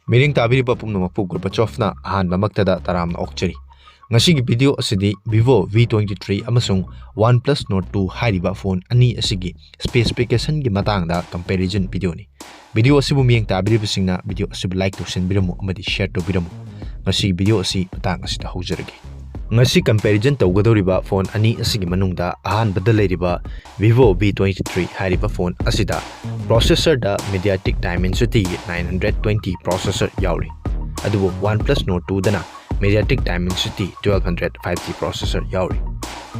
Meaning tabiriba pumnamakpu Gorbachov ahanbamaktada taramna okchari. Ngasigi video asidi Vivo V23 amasung OnePlus Nord Ce hairiba phone ani asigi specification gi matangda comparison video ni. Video asibu miyeng tabiribasingna video asibu like tawsinbiramu amadi share tawbiramu. Ngasi video asi matang asida haujarage. Ngasi comparison tawgadoriba phone ani asigi manungda ahanbada leiriba Vivo V23 hairiba phone asida processor da MediaTek Dimensity 920 processor yauri. Adubu OnePlus Nord Ce dana MediaTek Dimensity 1200 5G processor yauri.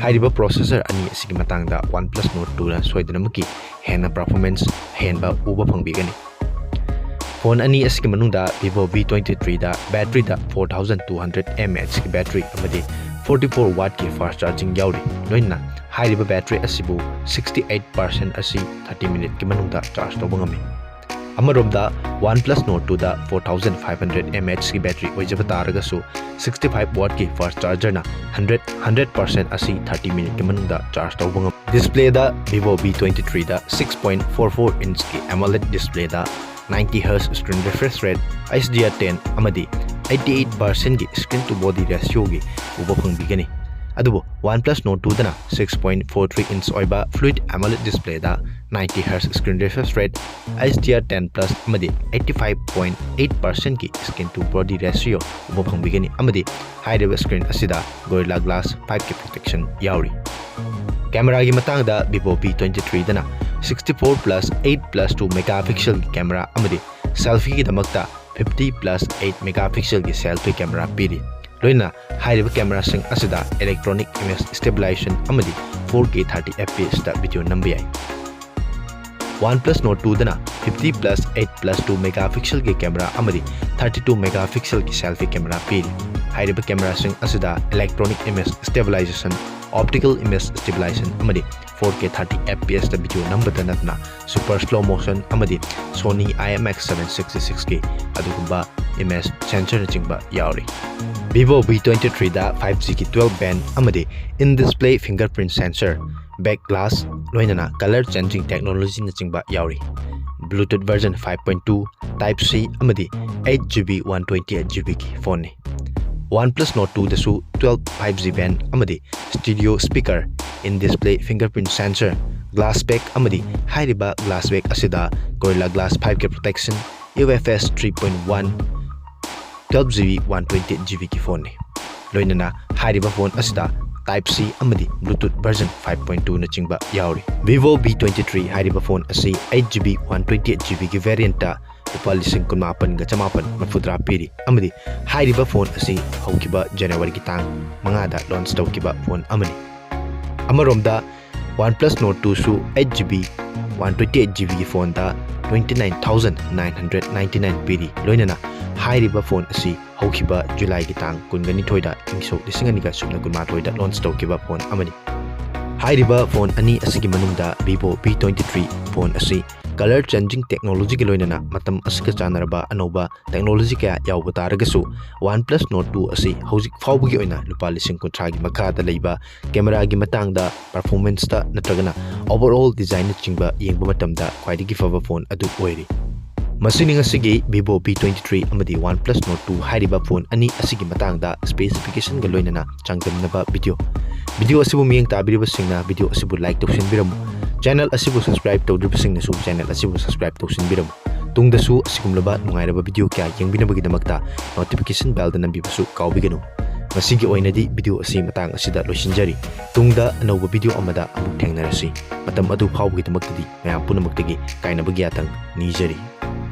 Hairiba processor ani asigi matangda OnePlus Nord Ce na soidanamaki hena performance henba uba pangbigani. Phone ani asigi manungda Vivo V23 da battery da 4200 mAh ki battery amadi 44 watt ki fast charging yauri. Loinana hairiba battery asibu 68% asi 30 minute ki manungda charge tawbangami. Amaromda OnePlus Nord Ce da 4500 mAh ki battery oijaba taragasu 65 watt ki fast charger na 100% asi 30 minute ki manungda charge tawbangam. Display da Vivo V23 da 6.44 inch ki AMOLED display da 90Hz screen refresh rate HDR 10 amadi 88% ki screen to body ratio gi uba pangbigani. Adubo OnePlus Nord Ce dana 6.43 inch oiba fluid AMOLED display da 90Hz screen refresh rate HDR 10 plus amadi 85.8% ki screen to body ratio uba pangbigani amadi high level screen asida Gorilla Glass 5 ki protection yauri. Camera gi matangda Vivo V23 dana 64 plus 8 plus 2 megapixel ki camera amadi selfie ki damakta 50 plus 8 megapixel ki selfie camera piri. Loina hairiba camera sing asida electronic image stabilization amadi 4K 30 fps da video namba yai. OnePlus Nord Ce dana 50 plus 8 plus 2 megapixel ki camera amadi 32 megapixel ki selfie camera piri. Hairiba camera sing asida electronic image stabilization optical image stabilization amadi 4K 30 fps da video namba danatna super slow motion amadi Sony IMX766 ki adugumba image sensor chingba yauri. Vivo V23 da 5G ki 12 band amadi in display fingerprint sensor back glass loinana color changing technology na chingba yauri. Bluetooth version 5.2 type C amadi 8GB 128GB ki phone ni. OnePlus Nord Ce dasu 12 5G band amadi stereo speaker in display fingerprint sensor glass back amadi hairiba glass back asida Gorilla Glass 5 ki protection UFS 3.1 12GB 128GB ki phone ni. Loinana hairiba phone asida type C amadi Bluetooth version 5.2 na chingba yauri. Vivo V23 hairiba phone asi 8GB 128GB ki variant ta Lupa lising kun mapan ga chamapan mafudra piri amadi hairiba phone asi haukiba January ki tang mangada launch tawkiba phone amani. Amaromda OnePlus Nord Ce su 8GB 128GB ki phone da 29,999 piri. Loinana hairiba phone asi haukiba July ki tang kungani thoida ingso lisingani ga sumna kun ma thoida launch tawkiba phone amani. Hairiba phone ani asigi manungda Vivo V23 phone asi color changing technology ki loinana matam asika chanaraba anouba technology kaya yauba taragasu OnePlus Nord Ce asi hojik fawbugi oina lupa lising kontra gi makada leiba camera gi matangda performance ta natragana overall design chingba yengba matamda khwaidigi fava phone adu oiri. Masini ngasigi Vivo V23 amadi OnePlus Nord Ce hairiba phone ani asigi matangda specification ga loinana changdamnaba video asibu miyeng tabiriba singna video asibu like tawsinbiramu. Channel asibu subscribe tawdribasing nasu channel asibu subscribe tawsinbiramu. Tungdasu asigumlaba nungairaba video kya yengbinabagi damakta notification bell da nambibasu kaubiganu. Masigi oinadi video asi matang asida loisinjari. Tungda anouba video amada amuk thengnarasi. Matam adu phawbagi damaktadi mayam punamakdagi kainabagi atang nijari.